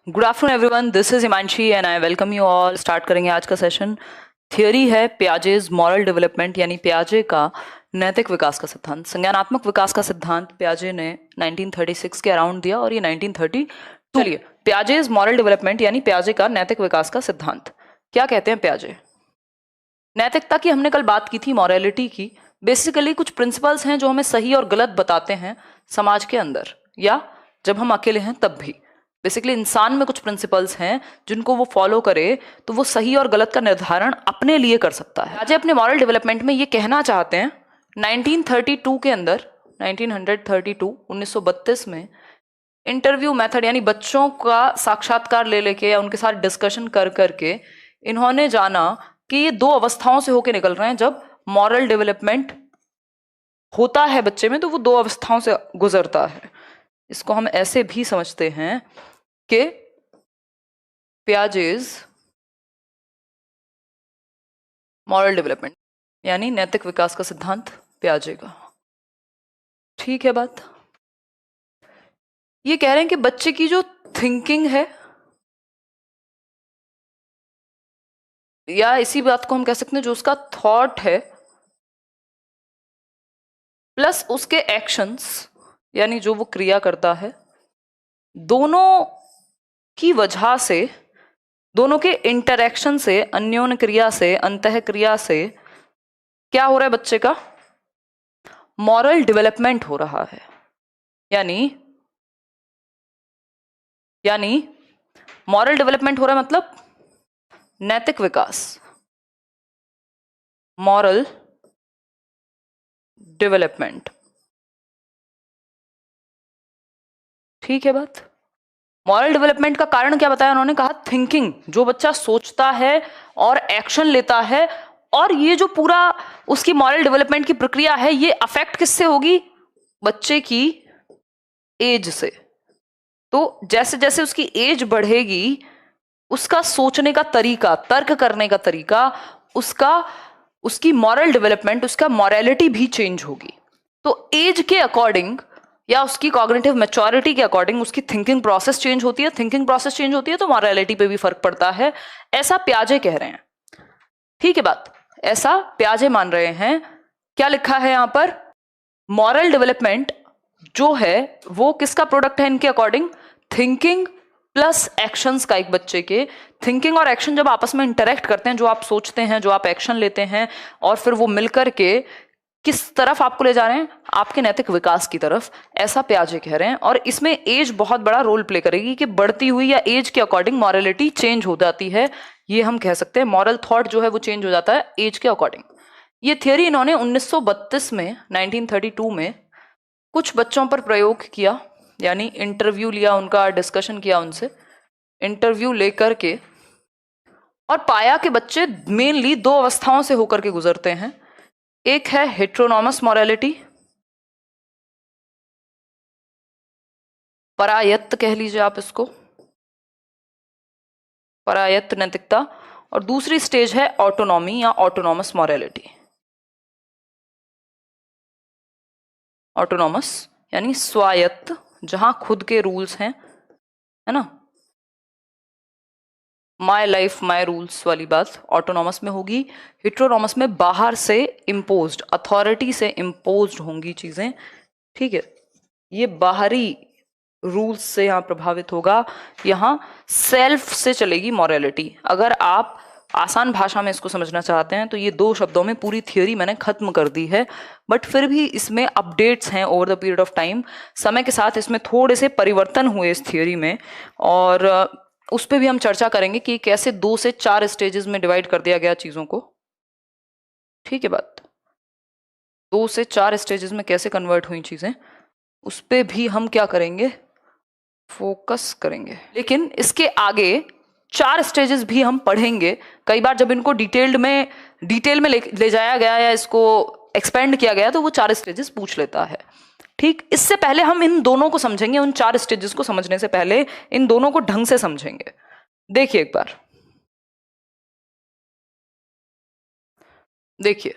Good afternoon everyone, this is Himanshi and I welcome you all. Start करेंगे आज का session. Theory है पियाजेज moral development, यानी पियाजे का नैतिक विकास का सिद्धांत। संज्ञानात्मक विकास का सिद्धांत पियाजे ने 1936 के अराउंड दिया और ये 1932। चलिए, पियाजेज मॉरल डेवलपमेंट यानी पियाजे का नैतिक विकास का सिद्धांत। क्या कहते हैं पियाजे? नैतिकता की हमने कल बात की थी, मॉरलिटी की। बेसिकली कुछ प्रिंसिपल्स हैं जो हमें सही और गलत बताते हैं समाज के अंदर, या जब हम अकेले हैं तब भी। बेसिकली इंसान में कुछ प्रिंसिपल्स हैं जिनको वो फॉलो करे तो वो सही और गलत का निर्धारण अपने लिए कर सकता है। आज अपने मॉरल डेवलपमेंट में ये कहना चाहते हैं 1932 के अंदर, 1932 में इंटरव्यू मेथड यानी बच्चों का साक्षात्कार ले लेके या उनके साथ डिस्कशन कर करके इन्होंने जाना कि ये दो अवस्थाओं से होके निकल रहे हैं। जब मॉरल डेवलपमेंट होता है बच्चे में तो वो दो अवस्थाओं से गुजरता है। इसको हम ऐसे भी समझते हैं कि पियाजेज मॉरल डेवलपमेंट यानी नैतिक विकास का सिद्धांत पियाजे का। ठीक है बात? ये कह रहे हैं कि बच्चे की जो थिंकिंग है, या इसी बात को हम कह सकते हैं जो उसका थॉट है, प्लस उसके एक्शंस यानी जो वो क्रिया करता है, दोनों की वजह से, दोनों के इंटरैक्शन से, अन्योन्य क्रिया से, अंतः क्रिया से क्या हो रहा है? बच्चे का मॉरल डेवलपमेंट हो रहा है। यानी मॉरल डेवलपमेंट हो रहा है मतलब नैतिक विकास, मॉरल डेवलपमेंट। ठीक है बात? मॉरल डेवलपमेंट का कारण क्या बताया उन्होंने? कहा थिंकिंग, जो बच्चा सोचता है और एक्शन लेता है, और ये जो पूरा उसकी मॉरल डेवलपमेंट की प्रक्रिया है ये अफेक्ट किससे होगी? बच्चे की एज से। तो जैसे जैसे उसकी एज बढ़ेगी उसका सोचने का तरीका, तर्क करने का तरीका, उसकी मॉरल डेवलपमेंट, उसका मॉरलिटी भी चेंज होगी। तो एज के अकॉर्डिंग या उसकी कॉग्निटिव मैच्योरिटी के अकॉर्डिंग उसकी थिंकिंग प्रोसेस चेंज होती है। थिंकिंग प्रोसेस चेंज होती है तो मॉरलिटी पे भी फर्क पड़ता है, ऐसा पियाजे कह रहे हैं। ठीक है बात? ऐसा पियाजे मान रहे हैं। क्या लिखा है यहां पर? मॉरल डेवलपमेंट जो है वो किसका प्रोडक्ट है इनके अकॉर्डिंग? थिंकिंग प्लस एक्शंस का। एक बच्चे के थिंकिंग और एक्शन जब आपस में इंटरेक्ट करते हैं, जो आप सोचते हैं, जो आप एक्शन लेते हैं, और फिर वो मिलकर के किस तरफ आपको ले जा रहे हैं? आपके नैतिक विकास की तरफ, ऐसा पियाजे कह रहे हैं। और इसमें एज बहुत बड़ा रोल प्ले करेगी कि बढ़ती हुई या एज के अकॉर्डिंग मॉरलिटी चेंज हो जाती है। ये हम कह सकते हैं मॉरल थॉट जो है वो चेंज हो जाता है एज के अकॉर्डिंग। ये थियरी इन्होंने 1932 में, 1932 में कुछ बच्चों पर प्रयोग किया, यानी इंटरव्यू लिया उनका, डिस्कशन किया उनसे, इंटरव्यू लेकर के, और पाया कि बच्चे मेनली दो अवस्थाओं से होकर के गुजरते हैं। एक है हेट्रोनॉमस मॉरलिटी, परायत्त कह लीजिए आप इसको, परायत्त नैतिकता, और दूसरी स्टेज है ऑटोनॉमी या ऑटोनॉमस मॉरलिटी। ऑटोनॉमस यानी स्वायत्त, जहां खुद के रूल्स हैं, है ना, माई लाइफ माई रूल्स वाली बात ऑटोनॉमस में होगी। हेट्रोनॉमस में बाहर से इम्पोज्ड, अथॉरिटी से इम्पोज्ड होंगी चीजें। ठीक है, ये बाहरी रूल्स से यहां प्रभावित होगा, यहां सेल्फ से चलेगी मॉरलिटी। अगर आप आसान भाषा में इसको समझना चाहते हैं तो ये दो शब्दों में पूरी थियोरी मैंने खत्म कर दी है, बट फिर भी इसमें अपडेट्स हैं over the period of time. समय के साथ इसमें थोड़े से परिवर्तन हुए इस थियोरी में, और उस पर भी हम चर्चा करेंगे कि कैसे 2 से 4 स्टेजेस में डिवाइड कर दिया गया चीजों को। ठीक है बात? 2 से 4 स्टेजेस में कैसे कन्वर्ट हुई चीजें, उस पर भी हम क्या करेंगे? फोकस करेंगे। लेकिन इसके आगे 4 स्टेजेस भी हम पढ़ेंगे। कई बार जब इनको डिटेल में ले जाया गया या इसको एक्सपेंड किया गया तो वो 4 स्टेजेस पूछ लेता है। ठीक, इससे पहले हम इन दोनों को समझेंगे। उन 4 स्टेजेस को समझने से पहले इन दोनों को ढंग से समझेंगे। देखिए एक बार, देखिए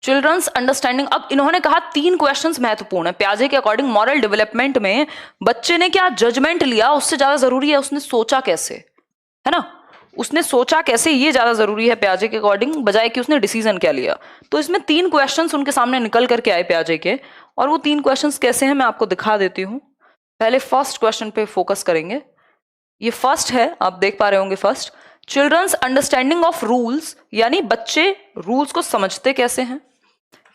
चिल्ड्रंस अंडरस्टैंडिंग। अब इन्होंने कहा 3 क्वेश्चंस महत्वपूर्ण है पियाजे के अकॉर्डिंग। मॉरल डेवलपमेंट में बच्चे ने क्या जजमेंट लिया उससे ज्यादा जरूरी है उसने सोचा कैसे, है ना, उसने सोचा कैसे ये ज्यादा जरूरी है पियाजे के अकॉर्डिंग, बजाय कि उसने डिसीजन क्या लिया। तो इसमें 3 क्वेश्चंस उनके सामने निकल करके आए पियाजे के, और वो 3 क्वेश्चंस कैसे हैं मैं आपको दिखा देती हूं। पहले फर्स्ट क्वेश्चन पे फोकस करेंगे। ये फर्स्ट है, आप देख पा रहे होंगे first, children's understanding of rules, यानी बच्चे रूल्स को समझते कैसे हैं,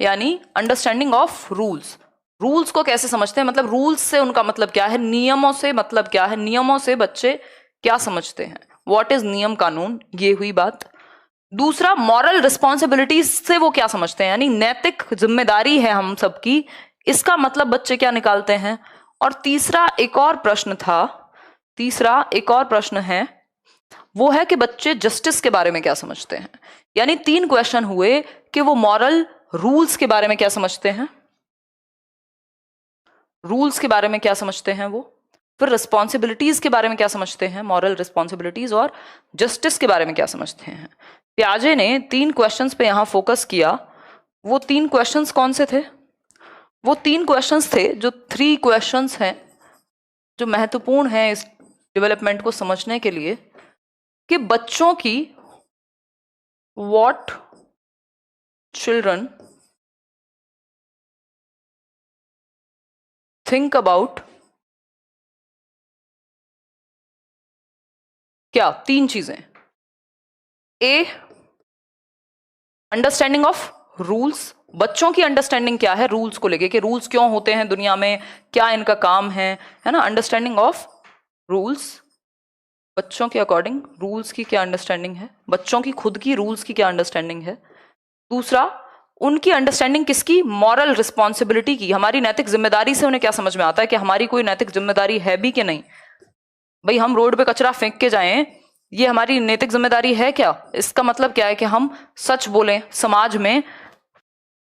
यानी अंडरस्टैंडिंग ऑफ रूल्स, रूल्स को कैसे समझते हैं, मतलब रूल्स से उनका मतलब क्या है, नियमों से मतलब क्या है, नियमों से बच्चे क्या समझते हैं, व्हाट इज नियम कानून, ये हुई बात। दूसरा, मॉरल रिस्पॉन्सिबिलिटीज से वो क्या समझते हैं, यानी नैतिक जिम्मेदारी है हम सबकी, इसका मतलब बच्चे क्या निकालते हैं। और तीसरा एक और प्रश्न था, तीसरा एक और प्रश्न है, वो है कि बच्चे जस्टिस के बारे में क्या समझते हैं। यानी 3 क्वेश्चन हुए कि वो मॉरल रूल्स के बारे में क्या समझते हैं, रूल्स के बारे में क्या समझते हैं वो, फिर रिस्पॉन्सिबिलिटीज के बारे में क्या समझते हैं, मॉरल रिस्पॉन्सिबिलिटीज, और जस्टिस के बारे में क्या समझते हैं। पियाजे ने 3 क्वेश्चंस पे यहां फोकस किया। वो 3 क्वेश्चंस कौन से थे, वो 3 क्वेश्चंस थे जो 3 क्वेश्चंस हैं जो महत्वपूर्ण हैं इस डेवलपमेंट को समझने के लिए, कि बच्चों की व्हाट चिल्ड्रन थिंक अबाउट, क्या 3 चीजें, ए अंडरस्टैंडिंग ऑफ रूल्स, बच्चों की अंडरस्टैंडिंग क्या है रूल्स को लेके, कि रूल्स क्यों होते हैं दुनिया में, क्या इनका काम है ना, अंडरस्टैंडिंग ऑफ रूल्स, बच्चों के अकॉर्डिंग रूल्स की क्या अंडरस्टैंडिंग है, बच्चों की खुद की रूल्स की क्या अंडरस्टैंडिंग है। दूसरा, उनकी अंडरस्टैंडिंग किसकी, मॉरल रिस्पॉन्सिबिलिटी की, हमारी नैतिक जिम्मेदारी से उन्हें क्या समझ में आता है कि हमारी कोई नैतिक जिम्मेदारी है भी कि नहीं। भाई हम रोड पे कचरा फेंक के जाएं, ये हमारी नैतिक जिम्मेदारी है क्या, इसका मतलब क्या है कि हम सच बोलें, समाज में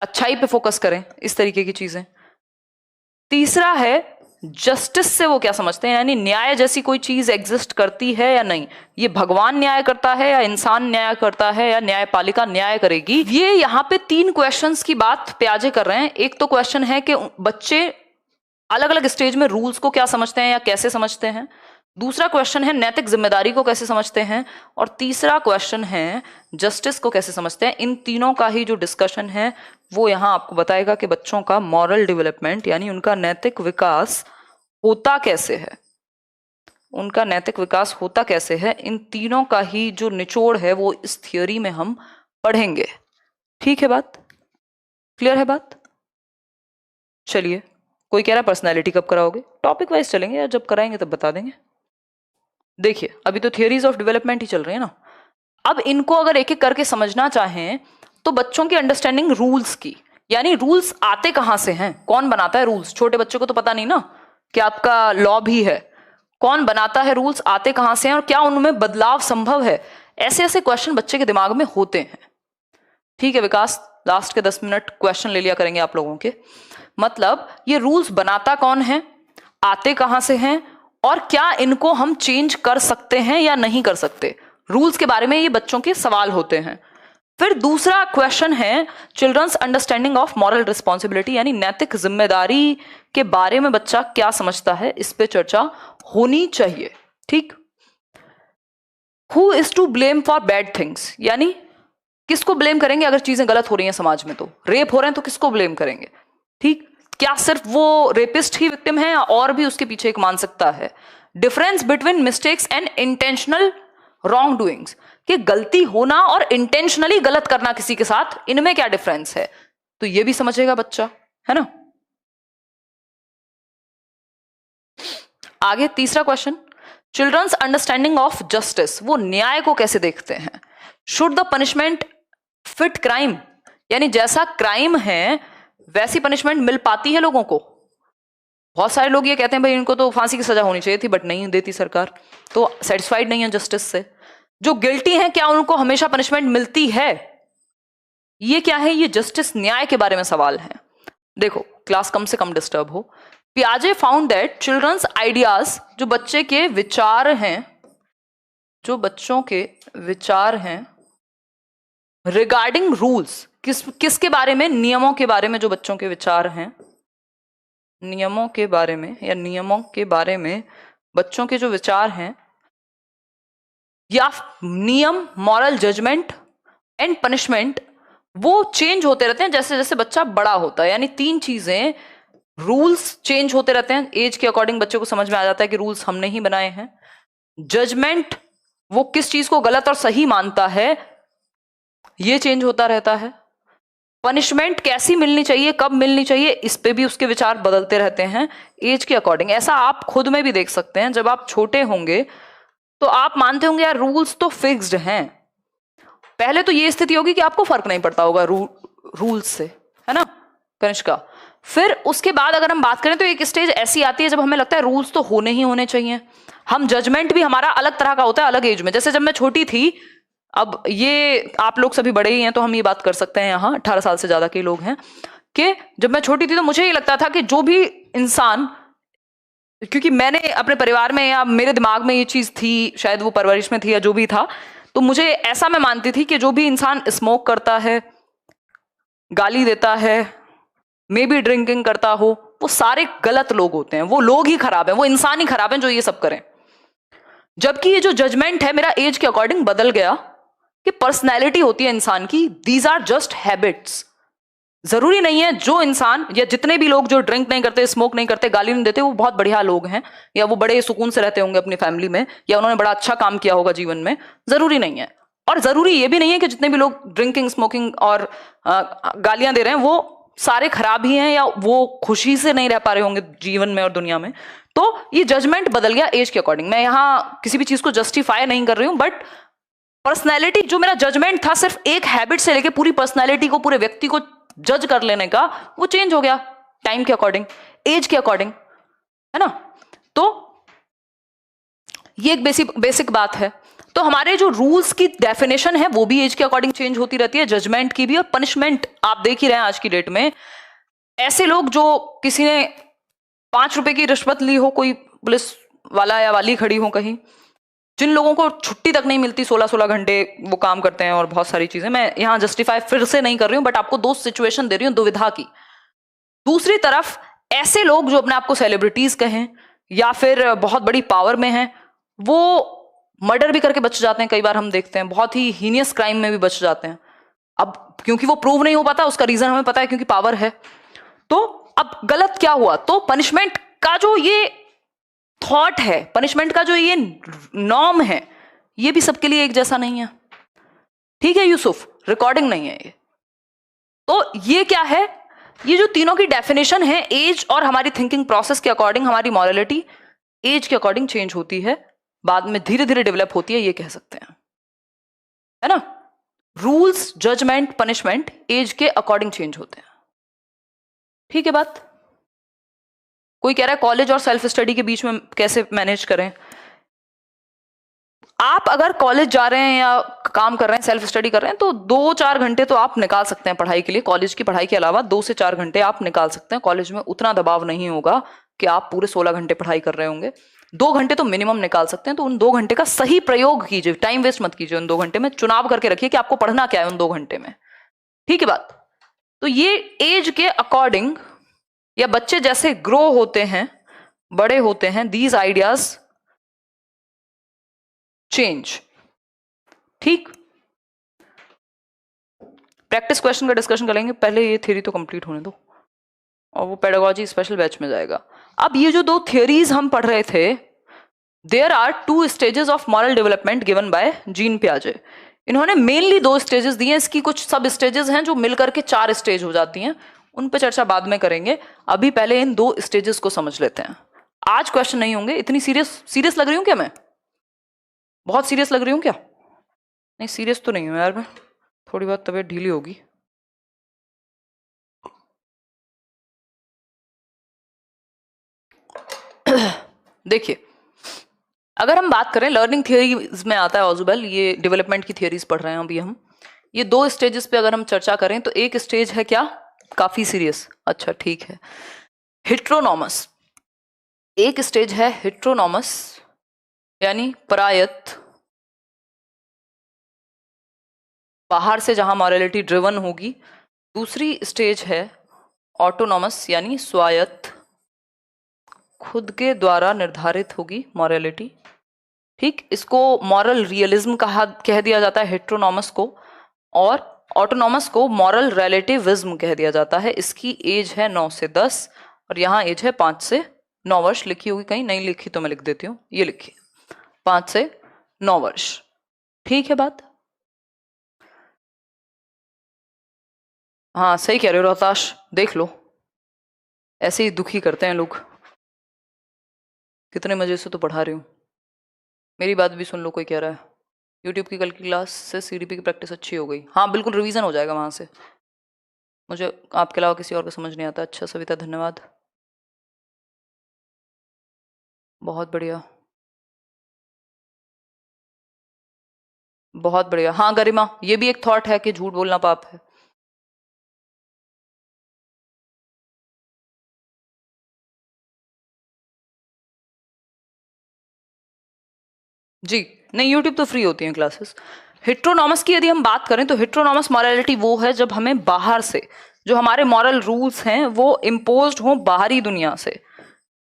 अच्छाई पे फोकस करें, इस तरीके की चीजें। तीसरा है जस्टिस से वो क्या समझते हैं, यानी न्याय जैसी कोई चीज एग्जिस्ट करती है या नहीं, ये भगवान न्याय करता है या इंसान न्याय करता है या न्यायपालिका न्याय करेगी। ये यहाँ पे 3 क्वेश्चंस की बात पियाजे कर रहे हैं। एक तो क्वेश्चन है कि बच्चे अलग अलग स्टेज में रूल्स को क्या समझते हैं या कैसे समझते हैं, दूसरा क्वेश्चन है नैतिक जिम्मेदारी को कैसे समझते हैं, और तीसरा क्वेश्चन है जस्टिस को कैसे समझते हैं। इन तीनों का ही जो डिस्कशन है वो यहां आपको बताएगा कि बच्चों का मॉरल डेवलपमेंट यानी उनका नैतिक विकास होता कैसे है, उनका नैतिक विकास होता कैसे है। इन तीनों का ही जो निचोड़ है वो इस थियोरी में हम पढ़ेंगे। ठीक है बात, क्लियर है बात। चलिए, कोई कह रहा पर्सनैलिटी कब कराओगे, टॉपिक वाइज चलेंगे या जब कराएंगे तब बता देंगे। देखिए अभी तो थियरीज ऑफ डेवलपमेंट ही चल रही है ना, अब इनको अगर एक एक करके समझना चाहें तो बच्चों की अंडरस्टैंडिंग रूल्स की, यानी रूल्स आते कहां से हैं, कौन बनाता है रूल्स, छोटे बच्चे को तो पता नहीं ना कि आपका लॉ भी है, कौन बनाता है रूल्स, आते कहां से हैं और क्या उनमें बदलाव संभव है, ऐसे ऐसे क्वेश्चन बच्चे के दिमाग में होते हैं। ठीक है विकास, लास्ट के 10 मिनट क्वेश्चन ले लिया करेंगे आप लोगों के, मतलब ये रूल्स बनाता कौन है, आते कहां से हैं, और क्या इनको हम चेंज कर सकते हैं या नहीं कर सकते, रूल्स के बारे में ये बच्चों के सवाल होते हैं। फिर दूसरा क्वेश्चन है children's understanding of moral responsibility, यानी नैतिक जिम्मेदारी के बारे में बच्चा क्या समझता है, इस पे चर्चा होनी चाहिए। ठीक, who is to blame for bad things, यानी किसको ब्लेम करेंगे अगर चीजें गलत हो रही हैं समाज में, तो रेप हो रहे हैं तो किसको ब्लेम करेंगे। ठीक, क्या सिर्फ वो रेपिस्ट ही विक्टिम है या और भी उसके पीछे एक मानसिकता है। Difference between mistakes and intentional wrong doings, कि गलती होना और इंटेंशनली गलत करना किसी के साथ, इनमें क्या डिफरेंस है, तो ये भी समझेगा बच्चा, है ना। आगे तीसरा question, children's understanding of justice, वो न्याय को कैसे देखते हैं। Should the punishment fit crime, यानी जैसा क्राइम है वैसी पनिशमेंट मिल पाती है लोगों को। बहुत सारे लोग ये कहते हैं भाई इनको तो फांसी की सजा होनी चाहिए थी, बट नहीं देती सरकार, तो सेटिस्फाइड नहीं है जस्टिस से। जो गिल्टी हैं क्या उनको हमेशा पनिशमेंट मिलती है, ये क्या है, ये जस्टिस न्याय के बारे में सवाल है। देखो क्लास कम से कम डिस्टर्ब हो। पियाजे फाउंड दैट चिल्ड्रंस आइडियाज, जो बच्चे के विचार हैं, जो बच्चों के विचार हैं रिगार्डिंग रूल्स, किसके बारे में? नियमों के बारे में जो बच्चों के विचार हैं, नियमों के बारे में, या नियमों के बारे में बच्चों के जो विचार हैं, या नियम, मॉरल जजमेंट एंड पनिशमेंट, वो चेंज होते रहते हैं जैसे जैसे बच्चा बड़ा होता है। यानी तीन चीजें, रूल्स चेंज होते रहते हैं, एज के अकॉर्डिंग बच्चे को समझ में आ जाता है कि रूल्स हमने ही बनाए हैं। जजमेंट, वो किस चीज को गलत और सही मानता है, ये चेंज होता रहता है। पनिशमेंट कैसी मिलनी चाहिए, कब मिलनी चाहिए, इस पे भी उसके विचार बदलते रहते हैं एज के अकॉर्डिंग। ऐसा आप खुद में भी देख सकते हैं, जब आप छोटे होंगे तो आप मानते होंगे यार रूल्स तो फिक्स्ड हैं। पहले तो ये स्थिति होगी कि आपको फर्क नहीं पड़ता होगा रूल्स से, है ना कनिष्का। फिर उसके बाद अगर हम बात करें तो एक स्टेज ऐसी आती है जब हमें लगता है रूल्स तो होने ही होने चाहिए। हम जजमेंट भी हमारा अलग तरह का होता है अलग एज में। जैसे जब मैं छोटी थी, अब ये आप लोग सभी बड़े ही हैं तो हम ये बात कर सकते हैं, यहाँ 18 साल से ज्यादा के लोग हैं, कि जब मैं छोटी थी तो मुझे ये लगता था कि जो भी इंसान, क्योंकि मैंने अपने परिवार में या मेरे दिमाग में ये चीज थी, शायद वो परवरिश में थी या जो भी था, तो मुझे ऐसा मैं मानती थी कि जो भी इंसान स्मोक करता है, गाली देता है, मे बी ड्रिंकिंग करता हो, वो सारे गलत लोग होते हैं, वो लोग ही खराब हैं, वो इंसान ही खराब हैं जो ये सब करें। जबकि ये जो जजमेंट है मेरा एज के अकॉर्डिंग बदल गया कि पर्सनैलिटी होती है इंसान की, दीज आर जस्ट हैबिट्स। जरूरी नहीं है जो इंसान या जितने भी लोग जो ड्रिंक नहीं करते, स्मोक नहीं करते, गाली नहीं देते, वो बहुत बढ़िया लोग हैं, या वो बड़े सुकून से रहते होंगे अपनी फैमिली में, या उन्होंने बड़ा अच्छा काम किया होगा जीवन में। जरूरी नहीं है। और जरूरी ये भी नहीं है कि जितने भी लोग ड्रिंकिंग, स्मोकिंग और गालियां दे रहे हैं वो सारे खराब ही हैं, या वो खुशी से नहीं रह पा रहे होंगे जीवन में और दुनिया में। तो ये जजमेंट बदल गया एज के अकॉर्डिंग। मैं यहाँ किसी भी चीज को जस्टिफाई नहीं कर रही हूं, बट पर्सनैलिटी, जो मेरा जजमेंट था सिर्फ एक हैबिट से लेके पूरी पर्सनैलिटी को, पूरे व्यक्ति को जज कर लेने का, वो चेंज हो गया टाइम के अकॉर्डिंग, एज के अकॉर्डिंग, है ना। तो ये एक बेसिक बात है। तो हमारे जो रूल्स की डेफिनेशन है वो भी एज के अकॉर्डिंग चेंज होती रहती है, जजमेंट की भी। और पनिशमेंट आप देख ही रहे हैं आज की डेट में, ऐसे लोग जो किसी ने 5 रुपए की रिश्वत ली हो, कोई पुलिस वाला या वाली खड़ी हो कहीं, जिन लोगों को छुट्टी तक नहीं मिलती, 16-16 घंटे वो काम करते हैं और बहुत सारी चीजें, मैं यहाँ जस्टिफाई फिर से नहीं कर रही हूं, बट आपको दो सिचुएशन दे रही हूं दुविधा की। दूसरी तरफ ऐसे लोग जो अपने आप को सेलिब्रिटीज कहें या फिर बहुत बड़ी पावर में हैं, वो मर्डर भी करके बच जाते हैं। कई बार हम देखते हैं बहुत ही हीनियस क्राइम में भी बच जाते हैं। अब क्योंकि वो प्रूव नहीं हो पाता, उसका रीजन हमें पता है, क्योंकि पावर है। तो अब गलत क्या हुआ, तो पनिशमेंट का जो ये थॉट है, पनिशमेंट का जो ये नॉर्म है, ये भी सबके लिए एक जैसा नहीं है। ठीक है यूसुफ, रिकॉर्डिंग नहीं है ये। तो ये क्या है, ये जो तीनों की डेफिनेशन है, एज और हमारी थिंकिंग प्रोसेस के अकॉर्डिंग हमारी मॉरलिटी एज के अकॉर्डिंग चेंज होती है, बाद में धीरे धीरे डेवलप होती है, ये कह सकते हैं, है ना। रूल्स, जजमेंट, पनिशमेंट एज के अकॉर्डिंग चेंज होते हैं। ठीक है बात। कोई कह रहा है कॉलेज और सेल्फ स्टडी के बीच में कैसे मैनेज करें। आप अगर कॉलेज जा रहे हैं या काम कर रहे हैं, सेल्फ स्टडी कर रहे हैं, तो 2-4 घंटे तो आप निकाल सकते हैं पढ़ाई के लिए। कॉलेज की पढ़ाई के अलावा 2 से 4 घंटे आप निकाल सकते हैं। कॉलेज में उतना दबाव नहीं होगा कि आप पूरे 16 घंटे पढ़ाई कर रहे होंगे। 2 घंटे तो मिनिमम निकाल सकते हैं। तो उन 2 घंटे का सही प्रयोग कीजिए, टाइम वेस्ट मत कीजिए। उन 2 घंटे में चुनाव करके रखिए कि आपको पढ़ना क्या है उन 2 घंटे में। ठीक है बात। तो ये एज के अकॉर्डिंग या बच्चे जैसे ग्रो होते हैं, बड़े होते हैं, दीज आइडियाज चेंज। ठीक, प्रैक्टिस क्वेश्चन का डिस्कशन करेंगे, पहले ये थ्योरी तो कंप्लीट होने दो और वो पेडागोजी स्पेशल बैच में जाएगा। अब ये जो 2 थ्योरीज हम पढ़ रहे थे, there are 2 stages of moral development given by Jean पियाजे। इन्होंने मेनली 2 स्टेजेस दिए हैं, इसकी कुछ सब स्टेजेस हैं जो मिलकर के 4 स्टेज हो जाती हैं, उन पे चर्चा बाद में करेंगे। अभी पहले इन 2 स्टेजेस को समझ लेते हैं। आज क्वेश्चन नहीं होंगे। इतनी सीरियस लग रही हूं क्या मैं? बहुत सीरियस लग रही हूं क्या? नहीं, सीरियस तो नहीं हूं यार मैं, थोड़ी बहुत तबीयत ढीली होगी। देखिए, अगर हम बात करें लर्निंग थियरीज में आता है ऑजुबेल, ये डेवलपमेंट की थियरीज पढ़ रहे हैं अभी हम। ये 2 स्टेजेस पे अगर हम चर्चा करें तो एक स्टेज है क्या, काफी सीरियस, अच्छा ठीक है, हिट्रोनॉमस। एक स्टेज है हिट्रोनॉमस, यानी परायत, बाहर से जहां मॉरलिटी ड्रिवन होगी, दूसरी स्टेज है ऑटोनॉमस यानी स्वायत्त, खुद के द्वारा निर्धारित होगी मॉरलिटी। ठीक, इसको मॉरल रियलिज्म कह दिया जाता है हेट्रोनॉमस को, और ऑटोनॉमस को मॉरल रिलेटिविज्म कह दिया जाता है। इसकी एज है 9 से 10 और यहाँ एज है 5 से 9 वर्ष। लिखी होगी कहीं, नहीं लिखी तो मैं लिख देती हूँ, ये लिखी 5 से 9 वर्ष। ठीक है बात? हाँ सही कह रहे हो रोहताश, देख लो ऐसे ही दुखी करते हैं लोग। कितने मजे से तो पढ़ा रही हूँ, मेरी बात भी सुन लो। कोई कह रहा है यूट्यूब की कल की क्लास से सीडीपी की प्रैक्टिस अच्छी हो गई। हाँ बिल्कुल, रिवीजन हो जाएगा वहां से। मुझे आपके अलावा किसी और को समझ नहीं आता। अच्छा सविता धन्यवाद, बहुत बढ़िया बहुत बढ़िया। हाँ गरिमा, ये भी एक थॉट है कि झूठ बोलना पाप है। जी नहीं, यूट्यूब तो फ्री होती हैं क्लासेस। हेट्रोनॉमस की यदि हम बात करें तो हेट्रोनॉमस मॉरलिटी वो है जब हमें बाहर से जो हमारे मॉरल रूल्स हैं वो इम्पोज्ड हों बाहरी दुनिया से।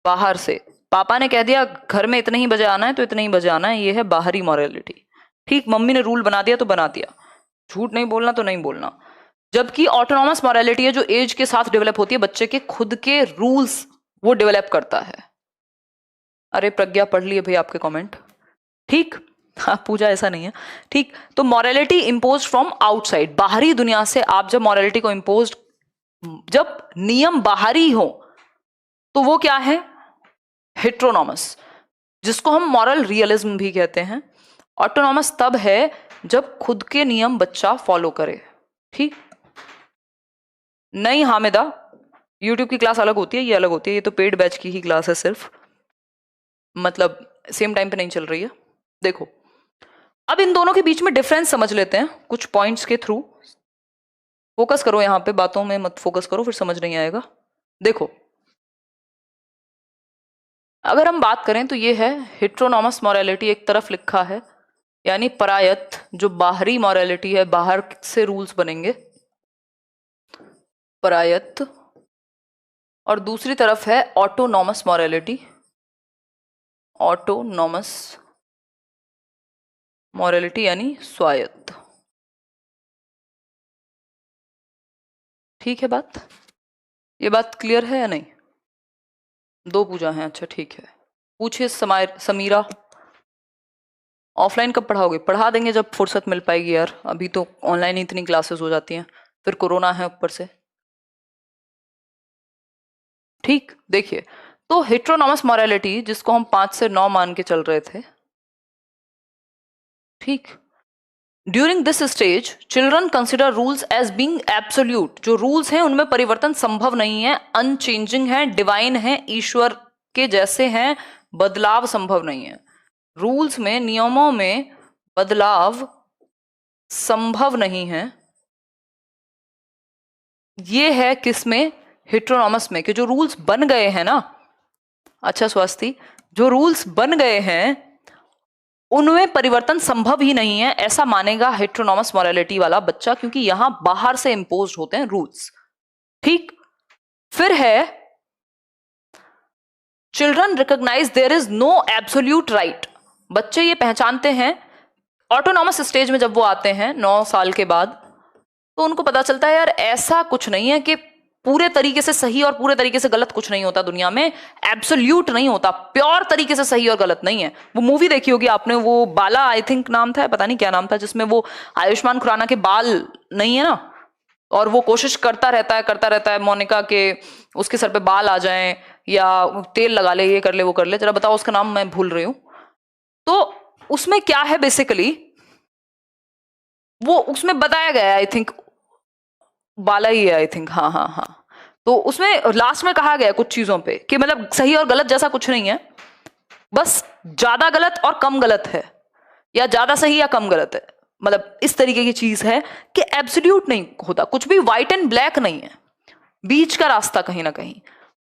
बाहर से पापा ने कह दिया घर में इतने ही बजे आना है तो इतने ही बजे आना है, ये है बाहरी मॉरलिटी। ठीक, मम्मी ने रूल बना दिया तो बना दिया, झूठ नहीं बोलना तो नहीं बोलना। जबकि ऑटोनॉमस मॉरलिटी है जो एज के साथ डेवलप होती है, बच्चे के खुद के रूल्स वो डेवलप करता है। अरे प्रज्ञा पढ़ लिए भाई आपके कमेंट। ठीक, हाँ पूजा ऐसा नहीं है। ठीक, तो मॉरलिटी इम्पोज फ्रॉम आउटसाइड, बाहरी दुनिया से आप जब मॉरलिटी को इम्पोज, जब नियम बाहरी हो तो वो क्या है? हेट्रोनॉमस, जिसको हम मॉरल रियलिज्म भी कहते हैं। ऑटोनॉमस तब है जब खुद के नियम बच्चा फॉलो करे। ठीक, नहीं हामिदा, यूट्यूब की क्लास अलग होती है, ये अलग होती है, ये तो पेड बैच की ही क्लास है सिर्फ, मतलब सेम टाइम पे नहीं चल रही है। देखो अब इन दोनों के बीच में डिफरेंस समझ लेते हैं कुछ पॉइंट्स के थ्रू। फोकस करो यहाँ पे, बातों में मत फोकस करो फिर समझ नहीं आएगा। देखो अगर हम बात करें तो ये है हेट्रोनॉमस मॉरलिटी, एक तरफ लिखा है यानी परायत्त जो बाहरी मॉरलिटी है, बाहर से रूल्स बनेंगे परायत्त, और दूसरी तरफ है ऑटोनॉमस मॉरलिटी, ऑटोनॉमस मॉरलिटी यानी स्वायत्त। ठीक है बात, ये बात क्लियर है या नहीं? दो पूजा है, अच्छा ठीक है। पूछिए समीरा, ऑफलाइन कब पढ़ाओगे? पढ़ा देंगे जब फुर्सत मिल पाएगी यार, अभी तो ऑनलाइन ही इतनी क्लासेस हो जाती हैं, फिर कोरोना है ऊपर से। ठीक, देखिए तो हेट्रोनॉमस मॉरलिटी जिसको हम 5 से 9 मान के चल रहे थे, ठीक, during this stage children consider rules as being absolute, जो रूल्स हैं उनमें परिवर्तन संभव नहीं है, अनचेंजिंग है, डिवाइन है, ईश्वर के जैसे हैं, बदलाव संभव नहीं है। रूल्स में, नियमों में बदलाव संभव नहीं है। ये है किसमें? हेट्रोनॉमस में, कि जो रूल्स बन गए हैं ना, अच्छा स्वास्थी, जो रूल्स बन गए हैं उनमें परिवर्तन संभव ही नहीं है, ऐसा मानेगा हेट्रोनॉमस मॉरलिटी वाला बच्चा, क्योंकि यहां बाहर से इंपोज होते हैं रूल्स। ठीक, फिर है children recognise there is no absolute right, बच्चे ये पहचानते हैं ऑटोनॉमस स्टेज में, जब वो आते हैं 9 साल के बाद, तो उनको पता चलता है यार ऐसा कुछ नहीं है कि पूरे तरीके से सही और पूरे तरीके से गलत कुछ नहीं होता दुनिया में, एब्सोल्यूट नहीं होता, प्योर तरीके से सही और गलत नहीं है। वो मूवी देखी होगी आपने, वो बाला आई थिंक नाम था, पता नहीं क्या नाम था, जिसमें वो आयुष्मान खुराना के बाल नहीं है ना, और वो कोशिश करता रहता है मोनिका के उसके सर पे बाल आ जाएं या तेल लगा ले, ये कर ले वो कर ले, जरा बताओ उसका नाम मैं भूल रही हूं। तो उसमें क्या है बेसिकली, वो उसमें बताया गया आई थिंक बाला ही है आई थिंक, हाँ हाँ हाँ। तो उसमें लास्ट में कहा गया कुछ चीजों पे कि मतलब सही और गलत जैसा कुछ नहीं है, बस ज्यादा गलत और कम गलत है, या ज्यादा सही या कम गलत है, मतलब इस तरीके की चीज है कि एब्सोल्यूट नहीं होता, कुछ भी व्हाइट एंड ब्लैक नहीं है, बीच का रास्ता कहीं ना कहीं।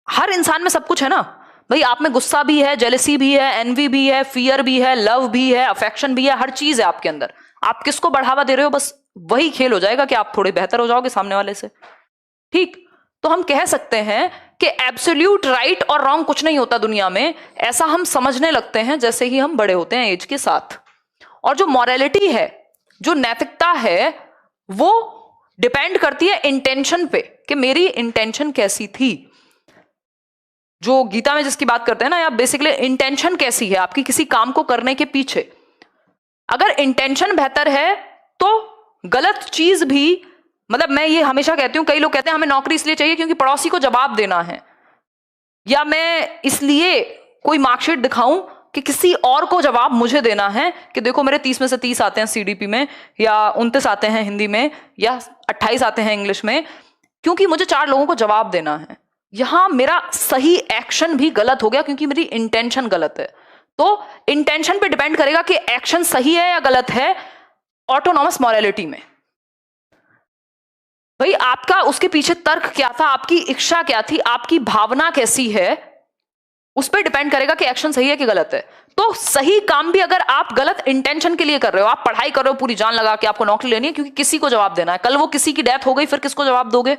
हर इंसान में सब कुछ है ना भाई, आप में गुस्सा भी है, जेलसी भी है, एनवी भी है, फियर भी है, लव भी है, अफेक्शन भी है, हर चीज है आपके अंदर। आप किसको बढ़ावा दे रहे हो, बस वही खेल हो जाएगा कि आप थोड़े बेहतर हो जाओगे सामने वाले से। ठीक, तो हम कह सकते हैं कि एब्सोल्यूट राइट और रॉन्ग कुछ नहीं होता दुनिया में, ऐसा हम समझने लगते हैं जैसे ही हम बड़े होते हैं एज के साथ। और जो मॉरलिटी है, जो नैतिकता है, वो डिपेंड करती है इंटेंशन पे कि मेरी इंटेंशन कैसी थी। जो गीता में जिसकी बात करते हैं ना, या बेसिकली इंटेंशन कैसी है आपकी किसी काम को करने के पीछे। अगर इंटेंशन बेहतर है तो गलत चीज भी, मतलब मैं ये हमेशा कहती हूं, कई लोग कहते हैं हमें नौकरी इसलिए चाहिए क्योंकि पड़ोसी को जवाब देना है, या मैं इसलिए कोई मार्कशीट दिखाऊं कि किसी और को जवाब मुझे देना है कि देखो मेरे 30 में से 30 आते हैं सीडीपी में, या 29 आते हैं हिंदी में, या 28 आते हैं इंग्लिश में, क्योंकि मुझे 4 लोगों को जवाब देना है। यहां मेरा सही एक्शन भी गलत हो गया क्योंकि मेरी इंटेंशन गलत है। तो इंटेंशन पे डिपेंड करेगा कि एक्शन सही है या गलत है ऑटोनॉमस मॉरलिटी में। भाई आपका उसके पीछे तर्क क्या था, आपकी इच्छा क्या थी, आपकी भावना कैसी है, उस पर डिपेंड करेगा कि एक्शन सही है कि गलत है। तो सही काम भी अगर आप गलत इंटेंशन के लिए कर रहे हो, आप पढ़ाई कर रहे हो पूरी जान लगा के, आपको नौकरी लेनी है क्योंकि किसी को जवाब देना है, कल वो किसी की डेथ हो गई फिर किसको जवाब दोगे,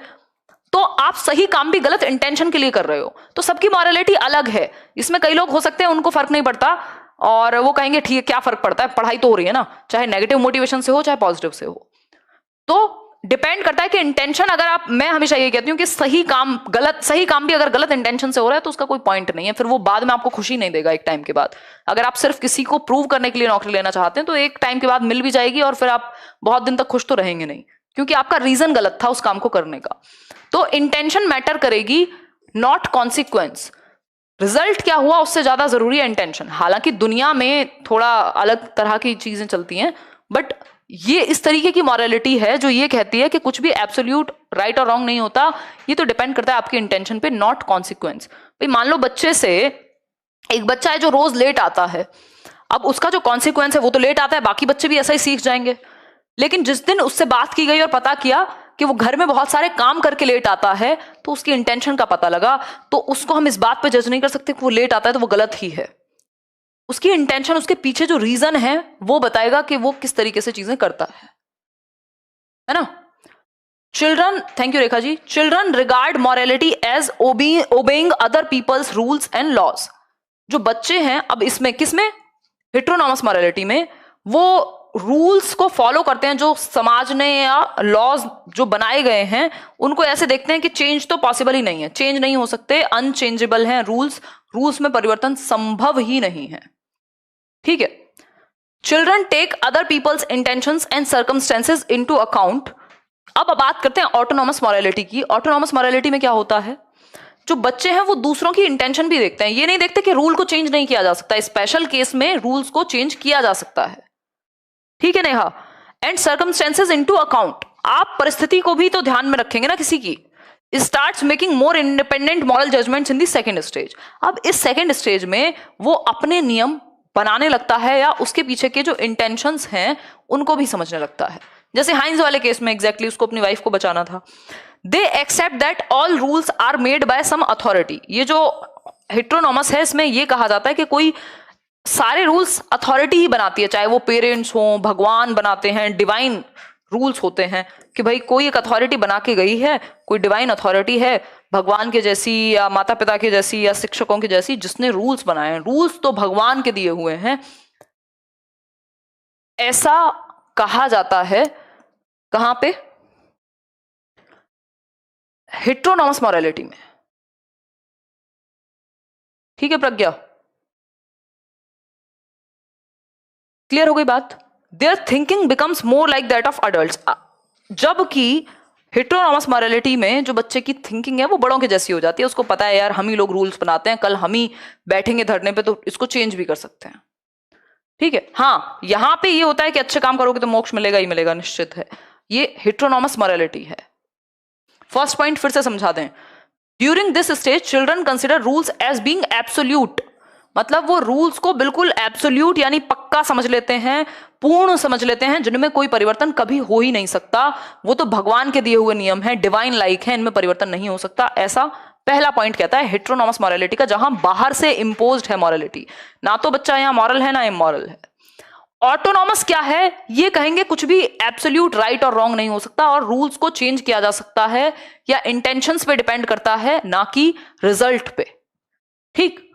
तो आप सही काम भी गलत इंटेंशन के लिए कर रहे हो। तो सबकी मॉरलिटी अलग है। इसमें कई लोग हो सकते हैं उनको फर्क नहीं पड़ता और वो कहेंगे ठीक है क्या फर्क पड़ता है, पढ़ाई तो हो रही है ना, चाहे नेगेटिव मोटिवेशन से हो चाहे पॉजिटिव से हो। तो डिपेंड करता है कि इंटेंशन, अगर आप, मैं हमेशा ये कहती हूँ कि सही काम भी अगर गलत इंटेंशन से हो रहा है तो उसका कोई पॉइंट नहीं है, फिर वो बाद में आपको खुशी नहीं देगा एक टाइम के बाद। अगर आप सिर्फ किसी को प्रूव करने के लिए नौकरी लेना चाहते हैं तो एक टाइम के बाद मिल भी जाएगी और फिर आप बहुत दिन तक खुश तो रहेंगे नहीं, क्योंकि आपका रीजन गलत था उस काम को करने का। तो इंटेंशन मैटर करेगी, नॉट कॉन्सिक्वेंस। रिजल्ट क्या हुआ उससे ज्यादा जरूरी है इंटेंशन। हालांकि दुनिया में थोड़ा अलग तरह की चीजें चलती हैं, बट ये इस तरीके की मॉरलिटी है जो ये कहती है कि कुछ भी एब्सोल्यूट राइट और रॉन्ग नहीं होता, ये तो डिपेंड करता है आपकी इंटेंशन पे, नॉट कॉन्सिक्वेंस। भाई मान लो बच्चे से, एक बच्चा है जो रोज लेट आता है, अब उसका जो कॉन्सिक्वेंस है वो तो लेट आता है, बाकी बच्चे भी ऐसा ही सीख जाएंगे। लेकिन जिस दिन उससे बात की गई और पता किया कि वो घर में बहुत सारे काम करके लेट आता है, तो उसकी इंटेंशन का पता लगा, तो उसको हम इस बात पे जज नहीं कर सकते कि वो लेट आता है तो वो गलत ही है। उसकी इंटेंशन, उसके पीछे जो रीजन है वो बताएगा कि वो किस तरीके से चीजें करता है ना। Children, thank you Rekha ji, children regard morality as obeying other people's rules and laws. जो बच्चे हैं, अब इसमें किसमें, हेटेरोनॉमस मॉरलिटी में, वो रूल्स को फॉलो करते हैं जो समाज ने या लॉज जो बनाए गए हैं उनको ऐसे देखते हैं कि चेंज तो पॉसिबल ही नहीं है, चेंज नहीं हो सकते, अनचेंजेबल हैं रूल्स में परिवर्तन संभव ही नहीं है। ठीक है। Children take other people's intentions and circumstances into account. अब बात करते हैं ऑटोनॉमस मॉरलिटी की। ऑटोनॉमस मॉरलिटी में क्या होता है, जो बच्चे हैं वो दूसरों की इंटेंशन भी देखते हैं, ये नहीं देखते कि रूल को चेंज नहीं किया जा सकता, स्पेशल केस में रूल्स को चेंज किया जा सकता है। ठीक है Neha. And circumstances into account, आप परिस्थिति को भी तो ध्यान में रखेंगे ना किसी की। Starts making more independent moral judgements in the second stage. अब इस सेकंड स्टेज में वो अपने नियम बनाने लगता है या उसके पीछे के जो इंटेंशंस हैं उनको भी समझने लगता है। जैसे हाइंस वाले केस में एग्जैक्टली उसको अपनी वाइफ को बचाना था। They accept that all rules are made by some authority. ये जो हेटेरोनॉमस है इसमें ये कहा जाता है कि कोई सारे रूल्स अथॉरिटी ही बनाती है, चाहे वो पेरेंट्स हों, भगवान बनाते हैं, डिवाइन रूल्स होते हैं कि भाई कोई एक अथॉरिटी बना के गई है, कोई डिवाइन अथॉरिटी है भगवान के जैसी या माता पिता के जैसी या शिक्षकों के जैसी, जिसने रूल्स बनाए हैं। रूल्स तो भगवान के दिए हुए हैं, ऐसा कहा जाता है। कहां पे, हेटेरोनॉमस मॉरलिटी में। ठीक है प्रज्ञा, क्लियर हो गई बात। There thinking becomes more like that of adults. जबकि हेटेरोनॉमस मॉरलिटी में जो बच्चे की थिंकिंग है वो बड़ों के जैसी हो जाती है, उसको पता है यार हम ही लोग रूल्स बनाते हैं, कल हम ही बैठेंगे धरने पे तो इसको चेंज भी कर सकते हैं। ठीक है। हाँ, यहां पे ये होता है कि अच्छे काम करोगे तो मोक्ष मिलेगा ही मिलेगा, निश्चित है। ये हेटेरोनॉमस मॉरलिटी है। फर्स्ट पॉइंट फिर से समझा दें। During this stage children consider rules as being absolute. मतलब वो रूल्स को बिल्कुल एब्सोल्यूट यानी पक्का समझ लेते हैं, पूर्ण समझ लेते हैं, जिनमें कोई परिवर्तन कभी हो ही नहीं सकता। वो तो भगवान के दिए हुए नियम हैं, डिवाइन लाइक हैं, इनमें परिवर्तन नहीं हो सकता। ऐसा पहला पॉइंट कहता है हेटेरोनॉमस मॉरलिटी का, जहां बाहर से इंपोज्ड है मॉरलिटी। ना तो बच्चा यहां मॉरल है ना इमॉरल है। ऑटोनॉमस क्या है? ये कहेंगे कुछ भी एब्सोल्यूट राइट और रॉन्ग नहीं हो सकता, और रूल्स को चेंज किया जा सकता है या इंटेंशंस पे डिपेंड करता है, ना कि रिजल्ट पे। ठीक।